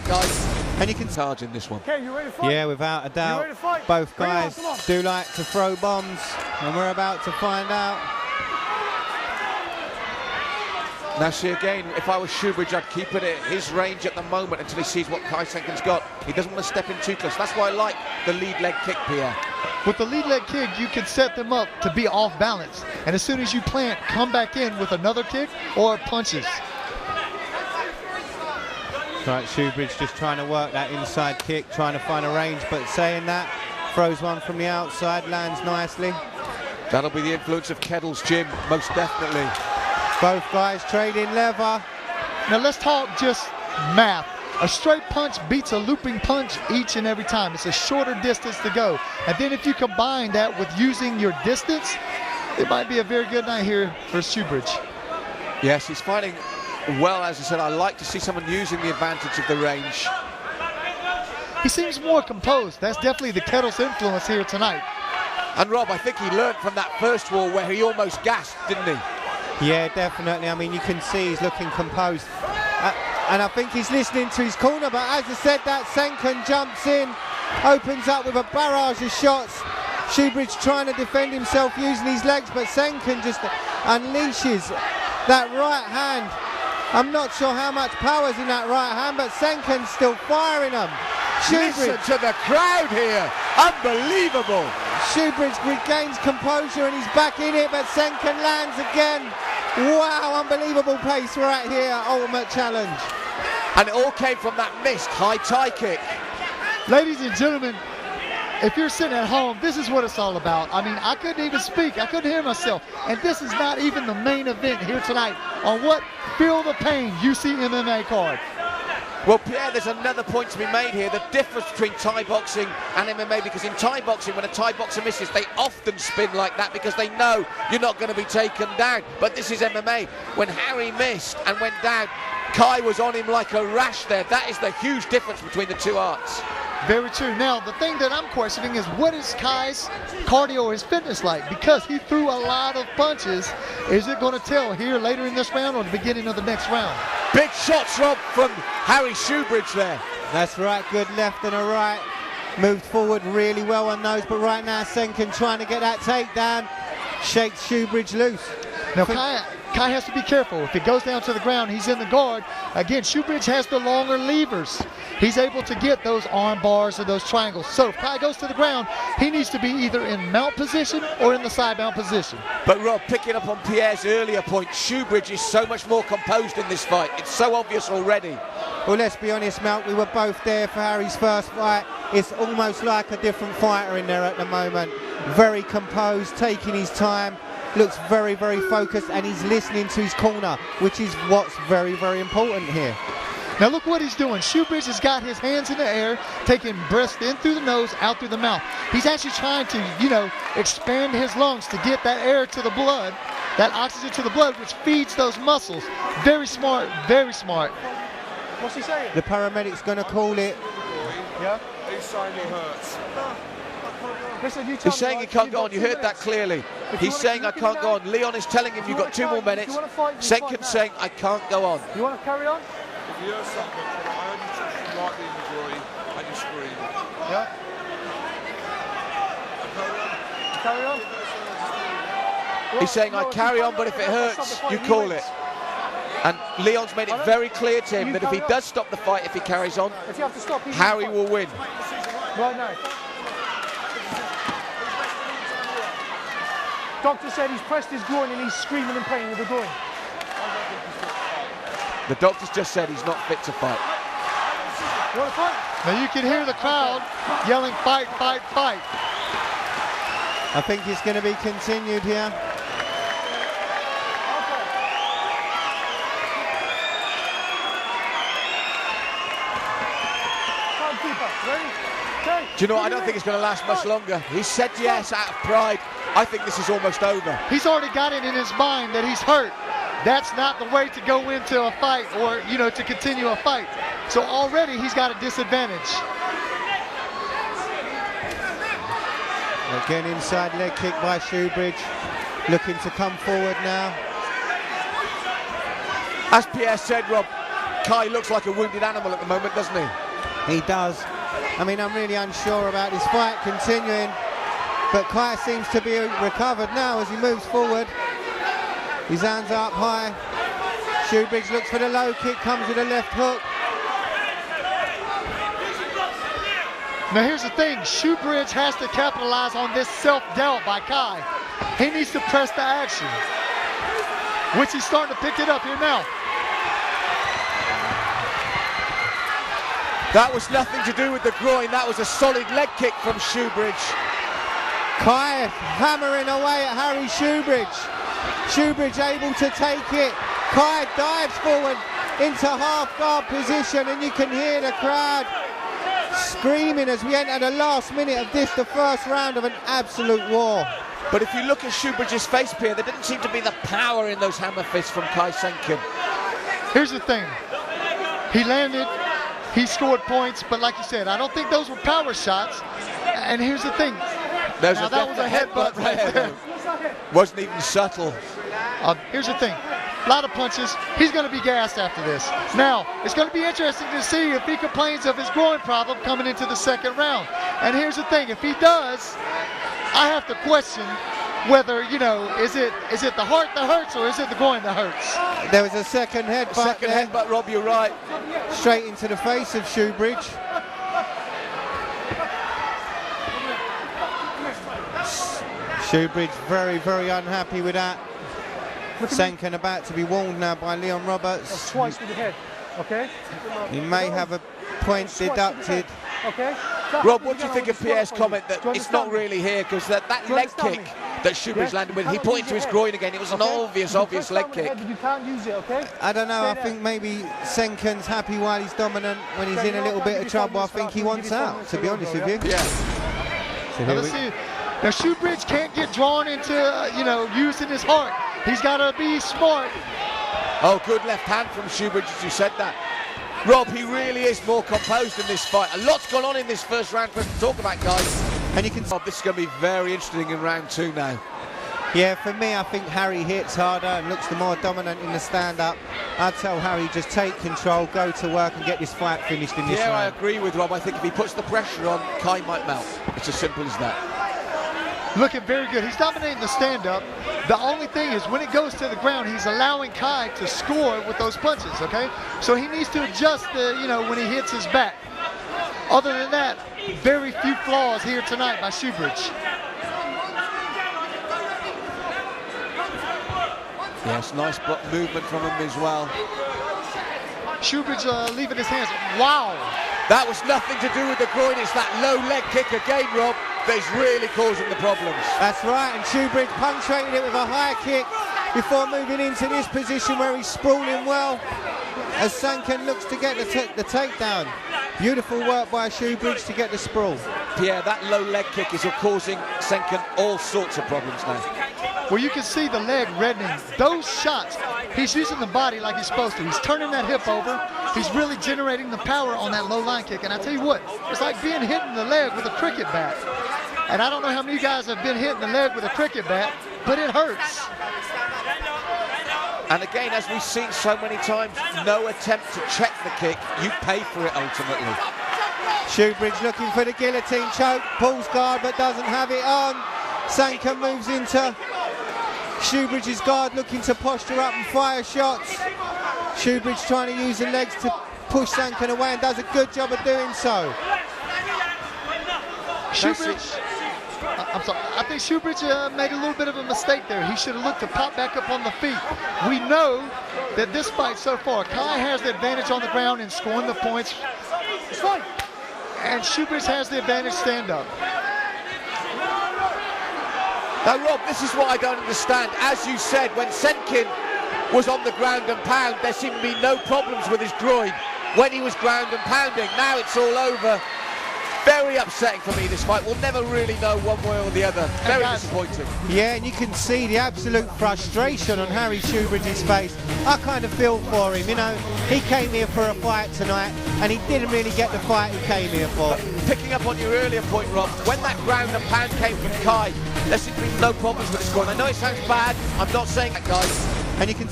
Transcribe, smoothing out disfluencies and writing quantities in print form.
Guys, and you can charge in this one. Okay, you ready to fight? Yeah, without a doubt. Both guys do like to throw bombs, and we're about to find out. Now see again, if I was Shoebridge, I'd keep it at his range at the moment until he sees what Kai Senkan's got. He doesn't want to step in too close. That's why I like the lead leg kick, Pierre. With the lead leg kick, you can set them up to be off balance. And as soon as you plant, come back in with another kick or punches. Right, Shoebridge just trying to work that inside kick, trying to find a range, but saying that, throws one from the outside, lands nicely. That'll be the influence of Kettle's gym, most definitely. Both guys trading lever. Now let's talk just math. A straight punch beats a looping punch each and every time. It's a shorter distance to go. And then if you combine that with using your distance, it might be a very good night here for Shoebridge. Yes, he's fighting well. As I said, I like to see someone using the advantage of the range. He seems more composed. That's definitely the Kettle's influence here tonight. And Rob, I think he learned from that first war where he almost gasped, didn't he? Yeah, definitely. I mean, you can see he's looking composed. And I think he's listening to his corner, but as I said, that Senkan jumps in, opens up with a barrage of shots. Shoebridge trying to defend himself using his legs, but Senkan just unleashes that right hand. I'm not sure how much power's in that right hand, but Senkan's still firing them. Listen to the crowd here. Unbelievable. Shoebridge regains composure and he's back in it, but Senkan lands again. Wow, unbelievable pace we're at here, Ultimate Challenge. And it all came from that missed high tie kick. Ladies and gentlemen, if you're sitting at home, this is what it's all about. I mean, I couldn't even speak. I couldn't hear myself. And this is not even the main event here tonight on what Feel the Pain UCMMA card. Well, Pierre, there's another point to be made here. The difference between Thai boxing and MMA, because in Thai boxing, when a Thai boxer misses, they often spin like that because they know you're not going to be taken down. But this is MMA. When Harry missed and went down, Kai was on him like a rash there. That is the huge difference between the two arts. Very true. Now, the thing that I'm questioning is what is Kai's cardio or his fitness like? Because he threw a lot of punches. Is it going to tell here later in this round or the beginning of the next round? Big shots, Rob, from Harry Shoebridge there. That's right, good left and a right. Moved forward really well on those, but right now Senkan trying to get that takedown. Shakes Shoebridge loose. Now, Kai has to be careful. If it goes down to the ground, he's in the guard. Again, Shoebridge has the longer levers. He's able to get those arm bars or those triangles. So if Kai goes to the ground, he needs to be either in mount position or in the side mount position. But Rob, picking up on Pierre's earlier point, Shoebridge is so much more composed in this fight. It's so obvious already. Well, let's be honest, Mount, we were both there for Harry's first fight. It's almost like a different fighter in there at the moment. Very composed, taking his time. Looks very, very focused, and he's listening to his corner, which is what's very, very important here. Now look what he's doing. Shoebridge has got his hands in the air, taking breaths in through the nose, out through the mouth. He's actually trying to, expand his lungs to get that air to the blood, that oxygen to the blood, which feeds those muscles. Very smart, very smart. What's he saying? The paramedic's going to call it. Yeah? He's saying he hurts. Listen, He's saying he can't go on. You heard that clearly. He's saying I can't go on. Leon is telling him you've got 2 more minutes. Senkan's saying I can't go on. You want to carry on? If you hear something, I only touched you lightly in the groin and you scream. Yeah. Carry on? He's saying I carry on, but if it hurts, you call it. And Leon's made it very clear to him that if he does stop the fight, if he carries on, Harry will win. Right now. Doctor said he's pressed his groin and he's screaming in pain with the groin. The doctor's just said he's not fit to fight. You want to fight? Now you can hear the crowd yelling, fight, fight, fight. I think it's going to be continued here. Do you know what? I don't think it's going to last much longer. He said yes out of pride. I think this is almost over. He's already got it in his mind that he's hurt. That's not the way to go into a fight or, to continue a fight. So already he's got a disadvantage. Again, inside leg kick by Shoebridge. Looking to come forward now. As Pierre said, Rob, Kai looks like a wounded animal at the moment, doesn't he? He does. I mean, I'm really unsure about this fight continuing, but Kai seems to be recovered now as he moves forward. His hands are up high. Shoebridge looks for the low kick, comes with a left hook. Now here's the thing, Shoebridge has to capitalize on this self-doubt by Kai. He needs to press the action, which he's starting to pick it up here now. That was nothing to do with the groin, that was a solid leg kick from Shoebridge. Kai hammering away at Harry Shouridge. Shoebridge able to take it. Kai dives forward into half guard position, and you can hear the crowd screaming as we enter the last minute of this, the first round of an absolute war. But if you look at Shoebridge's face, Pierre, there didn't seem to be the power in those hammer fists from Kai Senkan. Here's the thing, he landed, he scored points, but like you said, I don't think those were power shots. And here's the thing, That was a headbutt right there. Wasn't even subtle. Here's the thing, a lot of punches. He's going to be gassed after this. Now, it's going to be interesting to see if he complains of his groin problem coming into the second round. And here's the thing, if he does, I have to question whether, you know, is it the heart that hurts or is it the groin that hurts? There was a second headbutt. Second headbutt, Rob, you're right. Straight into the face of Shoebridge. Shoebridge very, very unhappy with that. Senkan about to be warned now by Leon Roberts. Twice with the head, okay? He may have a point deducted. Okay? Rob, what do you think of Pierre's comment that it's not really here, because that leg kick that Shoebridge landed with, he pointed to his groin again, it was an obvious leg kick. You can't use it, okay? I don't know, I think maybe Senkan's happy while he's dominant. When he's in a little bit of trouble, I think he wants out, to be honest with you. Yeah. So Now, let's see. Now, Shoebridge can't get drawn into, you know, using his heart. He's got to be smart. Oh, good left hand from Shoebridge as you said that. Rob, he really is more composed in this fight. A lot's gone on in this first round for us to talk about, guys. And you can see this is going to be very interesting in round two now. Yeah, for me, I think Harry hits harder and looks the more dominant in the stand-up. I'd tell Harry just take control, go to work and get this fight finished in this round. Yeah, I agree with Rob. I think if he puts the pressure on, Kai might melt. It's as simple as that. Looking very good. He's dominating the stand-up. The only thing is when it goes to the ground, he's allowing Kai to score with those punches, okay? So he needs to adjust the, you know, when he hits his back. Other than that, very few flaws here tonight by Shoebridge. Yes, nice movement from him as well. Shoebridge leaving his hands. Wow. That was nothing to do with the groin. It's that low leg kick again, Rob, that is really causing the problems. That's right, and Shoebridge punctuated it with a high kick before moving into this position where he's sprawling well as Senkan looks to get the takedown. Beautiful work by Shoebridge to get the sprawl. Pierre, that low leg kick is causing Senkan all sorts of problems now. Well, you can see the leg reddening. Those shots, he's using the body like he's supposed to. He's turning that hip over. He's really generating the power on that low line kick. And I tell you what, it's like being hit in the leg with a cricket bat. And I don't know how many of you guys have been hit in the leg with a cricket bat, but it hurts. And again, as we've seen so many times, no attempt to check the kick. You pay for it ultimately. Shoebridge looking for the guillotine choke, pulls guard but doesn't have it on. Senkan moves into Shoebridge's guard, looking to posture up and fire shots. Shoebridge trying to use the legs to push Senkan away and does a good job of doing so. Shoebridge, I'm sorry, I think Shoebridge made a little bit of a mistake there. He should have looked to pop back up on the feet. We know that this fight so far, Kai has the advantage on the ground in scoring the points. And Shoebridge has the advantage stand-up. Now, Rob, this is what I don't understand. As you said, when Senkan was on the ground and pound, there seemed to be no problems with his groin when he was ground and pounding. Now it's all over. Very upsetting for me, this fight. We'll never really know one way or the other. Very disappointing. Yeah, and you can see the absolute frustration on Harry Shoebridge's face. I kind of feel for him, you know. He came here for a fight tonight, and he didn't really get the fight he came here for. Picking up on your earlier point, Rob, when that ground and pound came from Kai, there seemed to be no problems with his groin. I know it sounds bad. I'm not saying that, guys. And you can